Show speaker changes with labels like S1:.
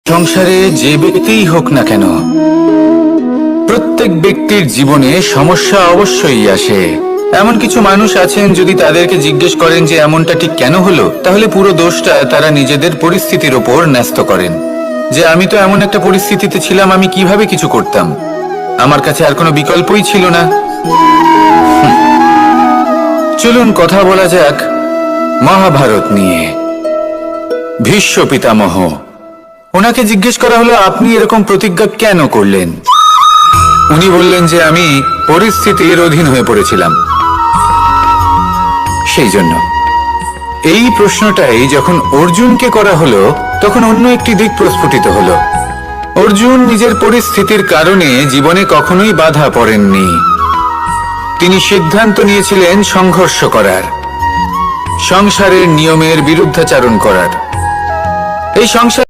S1: সংসারে যে ব্যক্তিই হোক না কেন, প্রত্যেক ব্যক্তির জীবনে সমস্যা অবশ্যই আসে। এমন কিছু মানুষ আছেন, যদি তাদেরকে জিজ্ঞেস করেন যে এমনটা ঠিক কেন হলো, তাহলে পুরো দোষটা তারা নিজেদের পরিস্থিতির ওপর ন্যস্ত করেন। যে আমি তো এমন একটা পরিস্থিতিতে ছিলাম, আমি কিভাবে কিছু করতাম, আমার কাছে আর কোনো বিকল্পই ছিল না। চলুন কথা বলা যাক মহাভারত নিয়ে। ভীষ্ম পিতামহ, ওনাকে জিজ্ঞেস করা হলো আপনি এরকম প্রতিজ্ঞা কেন করলেন। উনি বললেন যে আমি পরিস্থিতির অধীন হয়ে পড়েছিলাম, সেই জন্য। এই প্রশ্নটাই যখন অর্জুনকে করা হলো, তখন অন্য একটি দিক প্রস্ফুটিত হলো। অর্জুন নিজের পরিস্থিতির কারণে জীবনে কখনোই বাধা পড়েননি। তিনি সিদ্ধান্ত নিয়েছিলেন সংঘর্ষ করার, সংসারের নিয়মের বিরুদ্ধাচারণ করার। এই সংসার